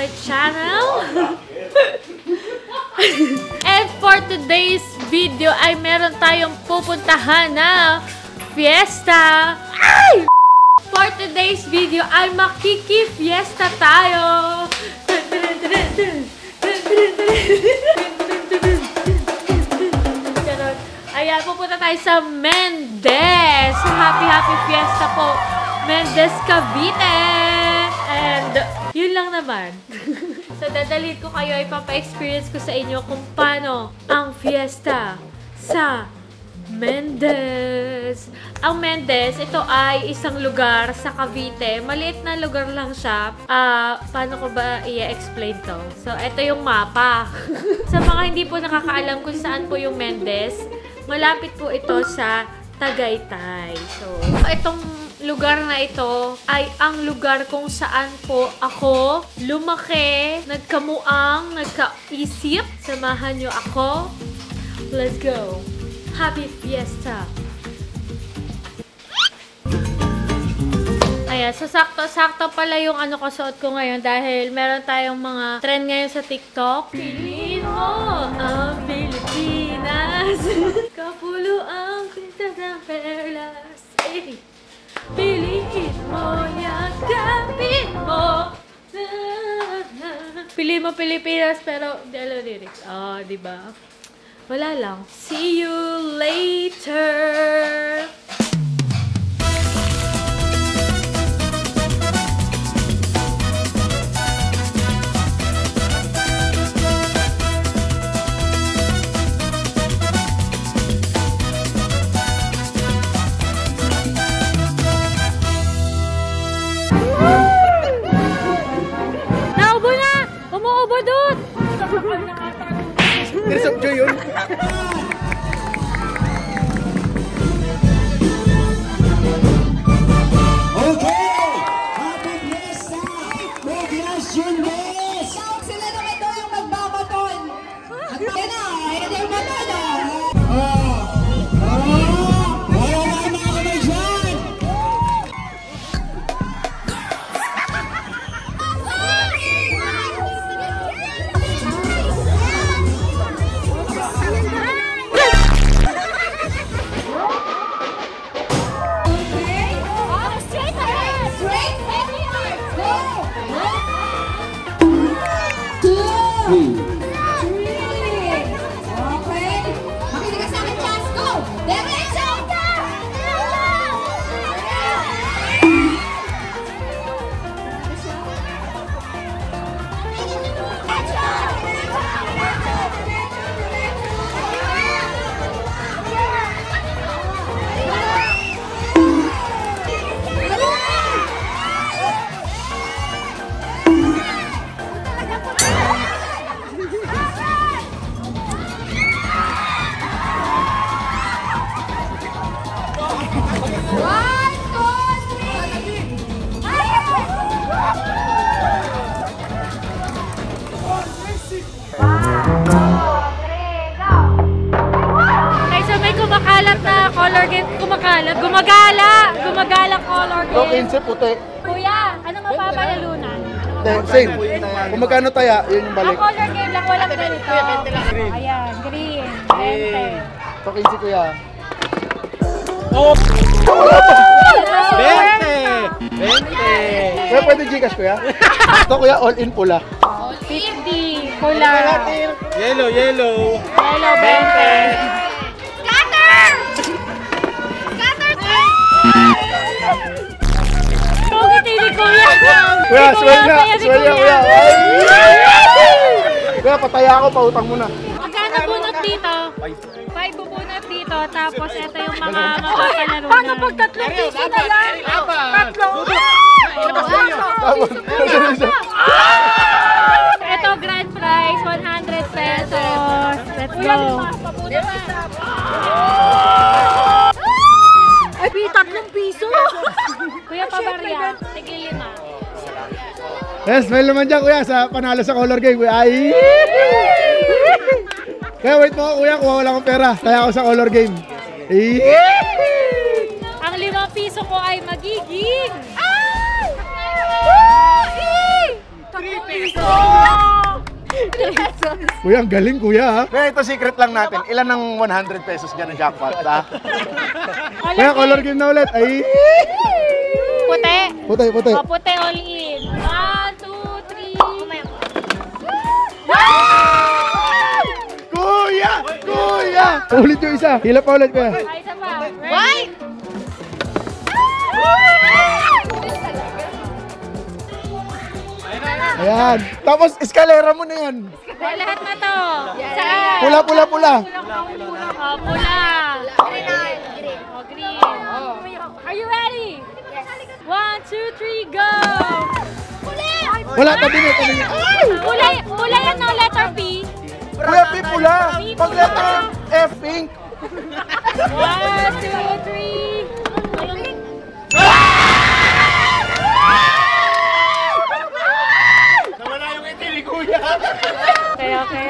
my channel. And for today's video ay meron tayong pupuntahan na fiesta. Ay! For today's video ay makiki-fiesta tayo. Ayan, pupunta tayo sa Mendez. Happy fiesta po, Mendez Cavite. And yun lang naman. So, dadalhin ko kayo, ipapa-experience ko sa inyo kung paano ang fiesta sa Mendez. Ang Mendez, ito ay isang lugar sa Cavite. Maliit na lugar lang siya. Paano ko ba i-explain to? So, ito yung mapa. Sa mga hindi po nakakaalam kung saan po yung Mendez, malapit po ito sa Tagaytay. So, itong lugar na ito ay ang lugar kung saan po ako lumaki, nagkamuang, nagkaisip. Samahan nyo ako. Let's go! Happy Fiesta! Ayan, so sakto pala yung ano ko suot ko ngayon dahil meron tayong mga trend ngayon sa TikTok. Piliin mo ang Pilipinas! Kapulo ang pintas ng perlas. Piliin mo, yakapin mo. Piliin mo Pilipinas pero di alam lyrics. Diba? Wala lang. See you later! Naubo na! Umuubo doon! Niresok ko yun. Okay! Happy Fiesta! Congratulations! Sila naman daw yung magbabaton. At yan na, ayan yung baton. Wala na mga kamay dyan! Kumakalat na color game. Gumagala color game. 15 puti. Kuya, ano mapapalalunan? Same. Kung magkano taya, yun yung balik. Ang color game lang, walang ganito. Ayan, green. 20. So 15 kuya. Oh! 20! Kaya pwede Gcash kuya? Ito kuya, all in pula. 50. Pula. Yellow! Yellow, 20. Pugit ni Kuya. Kuya, swell niya kuya. Kuya, pataya ako, pautang muna. Magkano bunot dito? 5 bunot dito, tapos ito yung mga mapapalaro na. Paano pag 3 piso na lang? 3? Ito, grand prize, 100 pesos. Let's go. Ay, 3 piso. Kuya, pabarya. Tigil 5. Yes, smile naman dyan kuya sa panalo sa color game kuya. Ay! Kaya wait mo kuya, kuha wala akong pera. Kaya ako sa color game. Ang 5 piso ko ay magiging 3 piso! Kuya, ang galing kuya ha. Kaya ito secret lang natin. Ilan ng 100 pesos dyan na jackpot ha? Kuya, color game na ulit. Ay! Puti. Puti, puti. O, puti all in. 1, 2, 3. Kuya! Kuya! Ulit yung isa. Hila pa ulit kuya. Ay, isa pa. White! Ayan. Tapos, eskalera mo na yan. Lahat na to. Saan? Pula, pula, pula. O, pula. Green. O, green. Are you ready? Yes. 1, 2, 3, go! Wala, tabi niya, tabi niya. Pula yan no, letter P. Kuya, P pula. Pag letter F, pink. 1, 2, 3. Nawala yung itili, kuya. Okay.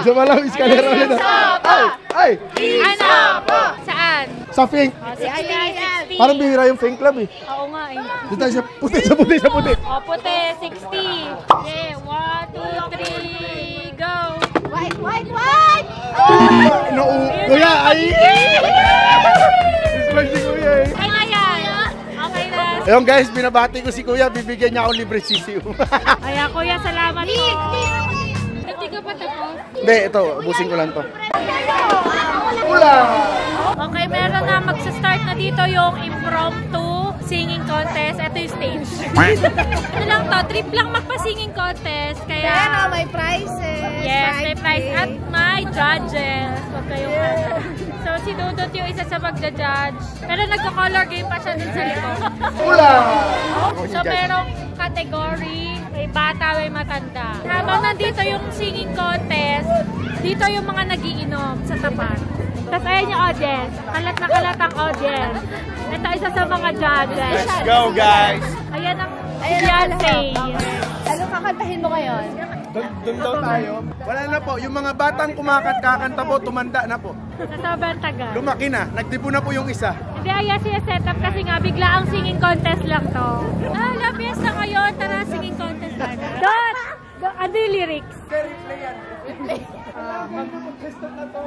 Isa pa lang, eskalera ulit. Ay! Ano? Saan? Sa pink. O, 60. Parang bihira yung pink club eh. Oo nga eh. Dito tayo sa puti, sa puti, sa puti. O, puti, 60. Okay, 1, 2, 3, go! White! Kuya, ay! Smile si kuya eh. Ay na yan! Okay na. Ayun guys, binabati ko si kuya, bibigyan niya ako libre sisiw. Kaya kuya, salamat po. Hindi ka pa tapos? Hindi, ito, ubusin ko lang to. Pula! Okay, meron na magsa-start na dito yung impromptu singing contest. Ito yung stage. Ano lang to, trip lang magpa-singing contest. Kaya, Pero may prizes. yes, may prize at may judges. Huwag kayong So, si Dudut yung isa sa magja-judge. Pero nagka-color game pa siya din sa likod. Pula! So, merong category, may bata, may matanda. Habang nandito yung singing contest, dito yung mga nagiinom sa tapat. Tapos ayan yung audience. Kalat na kalat ang audience. Ito isa sa mga judges. Let's go guys! Ayan ang Beyonce. Ano kakantahin mo ngayon? Doon daw tayo. Wala na po, yung mga batang kakanta po, tumanda na po. Sa sobrang tagal. Lumaki na, nagtipo na po yung isa. Hindi, ayan siya setup kasi nga bigla ang singing contest lang to. Labis na ngayon. Tara, singing contest tayo. Dot! Ano yung lyrics? Replay yan. Mag-contestant na to.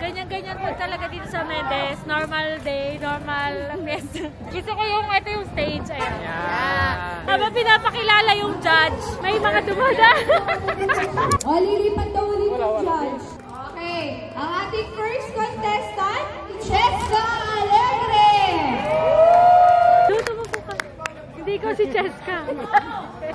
Ganyan-ganyan po talaga dito sa Mendes. Normal day, normal fiesta. Gusto ko yung ito yung stage. Ayan. Habang pinapakilala yung judge, may mga dumadaan. O, lilipat daw ulit yung judge. Okay, ang ating first contestant, Cheska Alegre! Tumupo ka. Hindi ko si Cheska.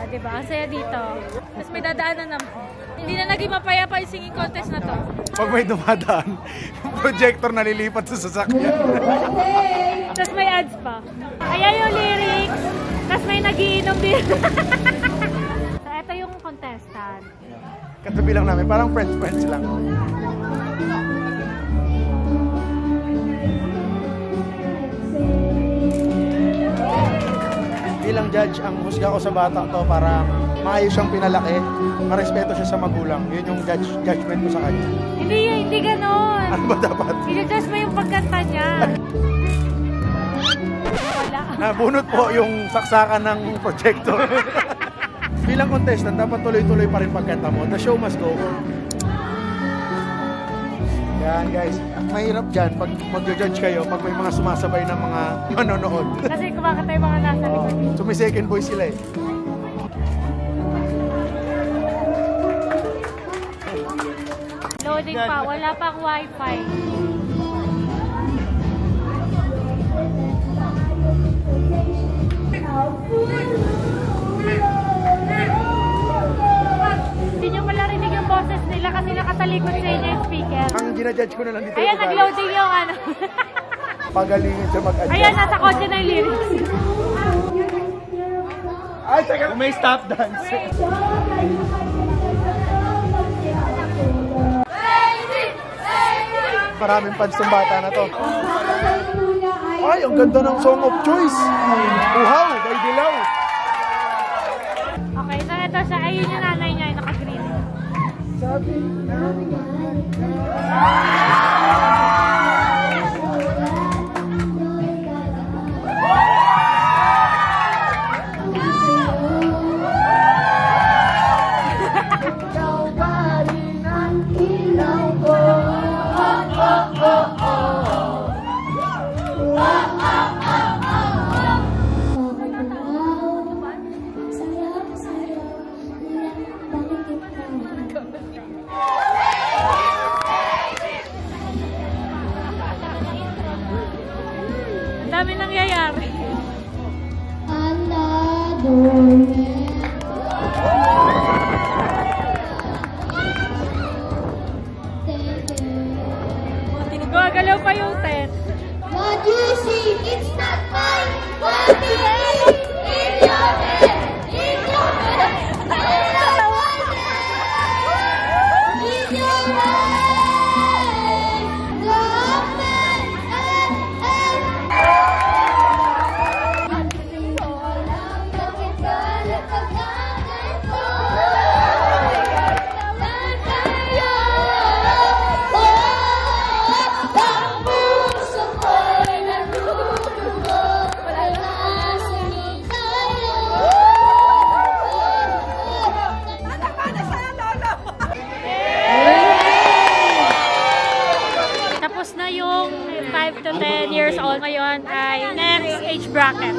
Diba? Ang saya dito. Tapos may dadaanan naman. Hindi na naging mapayapa yung singing contest na to. Pag may dumadaan, yung projector nalilipat sa sasakyan. Tapos may ads pa. Ayan yung lyrics. Tapos may nagiinom din. So, ito yung contestant. Katabi lang namin, parang friends lang. Bilang judge, ang husga ko sa batang to para maayos siyang pinalaki, marespeto siya sa magulang. Yun yung judgment ko sa kanya. Hindi ganon. Ano ba dapat? I-judge mo yung pagkanta niya. Wala. Nabunot po yung saksakan ng projector. Bilang contestant, dapat tuloy-tuloy pa rin pagkanta mo. The show must go on. Yan guys, mahirap dyan pag mag-judge kayo pag may mga sumasabay ng mga manonood. Kasi kumakanta yung mga nasa likod. So may second voice sila eh. Loading pa, wala pang wifi. Hindi nyo pala rinig yung boses nila kasi nakatalikod sa inyo yung speaker. Ang ginajudge ko na lang dito. Ayan, yung nag-loading yung ano. Pagalingin siya mag-adjust. Ayan, nasa kotse na yung lyrics. Ay, teka, may stop dance. Maraming fans ng bata na to. Ay, ang ganda ng Song of Choice. Uhaw, by Dilaw. Okay, so ito siya. Ayun yung nanay niya, yung naka-green. Gagalaw pa yung tent. What you see, it's not mine. What you see, in your head, in your head, in your head, in your head. Love man, Tapos na yung 5 to 10 years old ngayon ay next age bracket.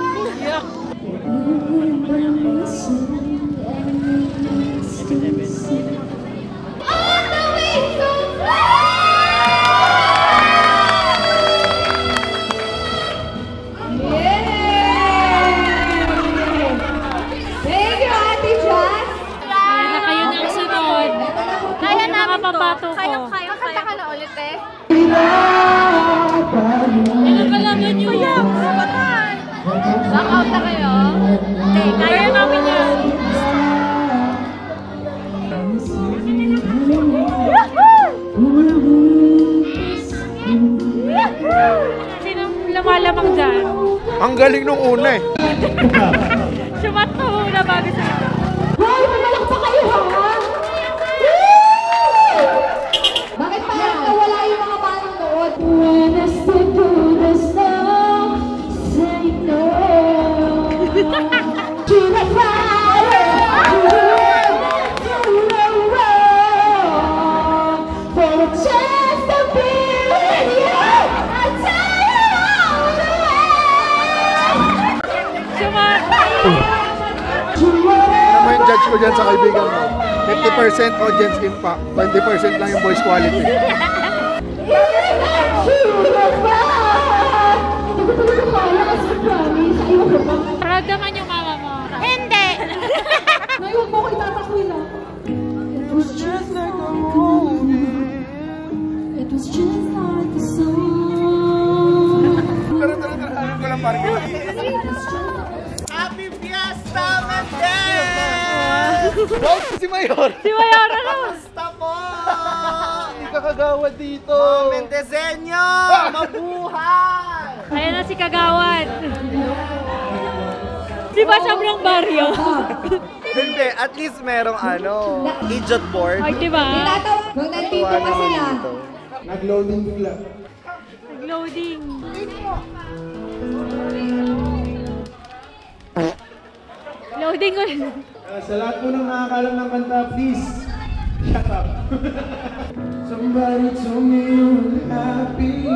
Thank you, Ate Jazz. Ayan na kayo ng sunod. Kaya Mga pabato ko. Kakanta ka na ulit eh. Ano ba lang yun yun? Back out na kayo. Hindi, kaya namin yun. Sinong lumalamang dyan? Ang galing nung una eh. Sumat pa muna bago sa... Hoy, mamalak pa kayo ha? Bakit parang nawala yung mga manonood? When I step to the snow, say no to the fire, to the road, for a chance to be with you. I tell you all the way. Sumat! Ano mo yung judge ko dyan sa kaibigan mo? 50% audience impact, 20% lang yung voice quality. Proud naman yung mama mo. Hindi! Ngayon mo ko itatakwil ah. It was just like a movie. It was just like a song. Tara, alam ko lang parang Happy Fiesta, Mendez! wow, si Mayor! Si Mayora na! Basta po! Hindi ka kagawad dito! Mga Mendezenyo! Mabuhay! Ayan na si Kagawan. Di ba sobrang baryo? Hindi, at least merong idiot board. Ay, di ba? Tinatawag kung nandito Tuwa pa naman sila. dito. Nag-loading bigla. Nag-loading. Loading ko rin. Sa lahat po ng nakakalam ng kanta, please, shut up. Somebody told me you were happy,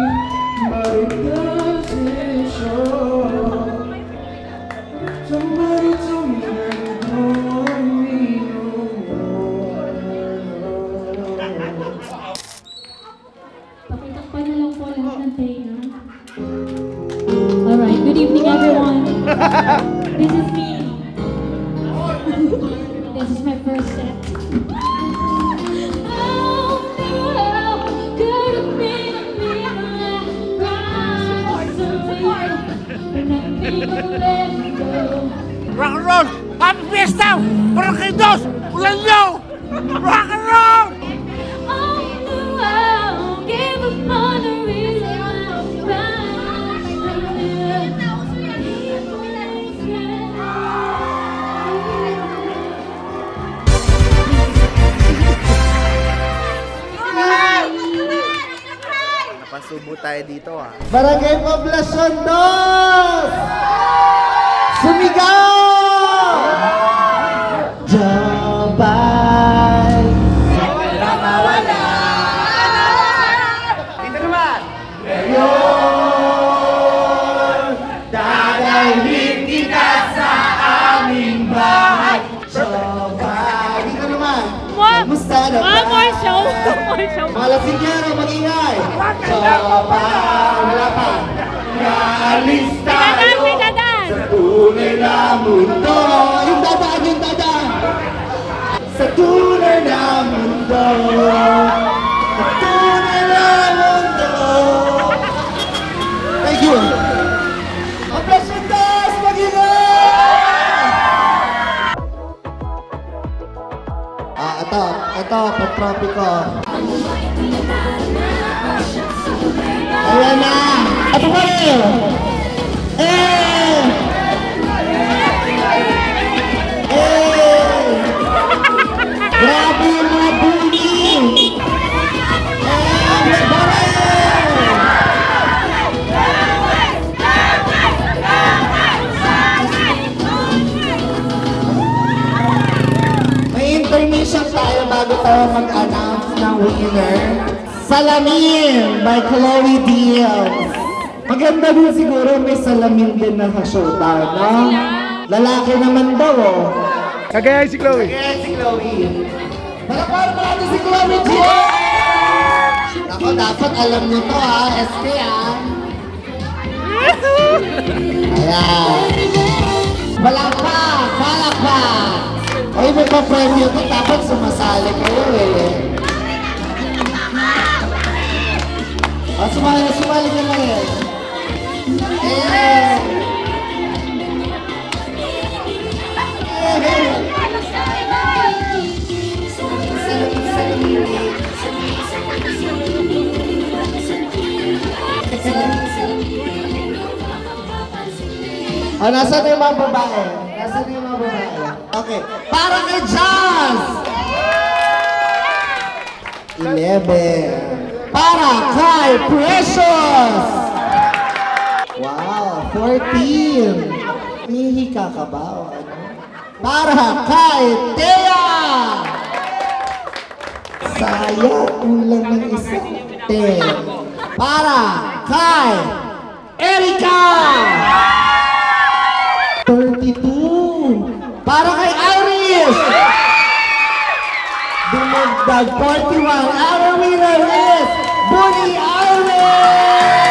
but it doesn't show. Somebody told me that you don't want me no more. Pakitakpan na lang po lahat ng tenga. Alright, good evening everyone. This is me. This is my first set. Rock and roll! Happy Fiesta! Parakidos! Ulan nyo! Rock and roll! Napasubo tayo dito Barangay Poblacion 2! Sumigaw! Jabay! Dito naman! Ngayon, dadalhin kita sa aming bahay. Jabay! Dito naman! Kamusta na ba? More show! More show! Mga lasinggero, mag-ingay! Jabay! Wala pa! Naalis tayo! Sa tunay na mundo. Yung dadaan. Sa tunay na mundo. Sa tunay na mundo. Ayan na! At kayo! Grabe yung mga bully! May information tayo bago tayo mag-announce ng winner. Salamin by Chloe Diaz. Maganda din siguro may salamin din na sa showtime, no? Lalaki naman daw, oh. Kagaya si Chloe. Kagaya si Chloe. Palakpakan pa natin si Chloe Diaz! Ako, dapat alam nyo to, ha? SK, ha? Ayan. Palakpak! Palakpak! Ay, may pa-premyo to. Dapat sumasali kayo, eh. Sumali ka na rin. Nasaan yung mga babae? Nasaan yung mga babae? Okay. Para kay Jazz! 11. Para kay Precious! Wow, 14. Hihika ka ba o ano? Para kay Thea! Sayang, kulang ng isa. 10. Para kay Erika! 32. Para kay Iris! Dumagdag 41. Our winner is Bunny Iris!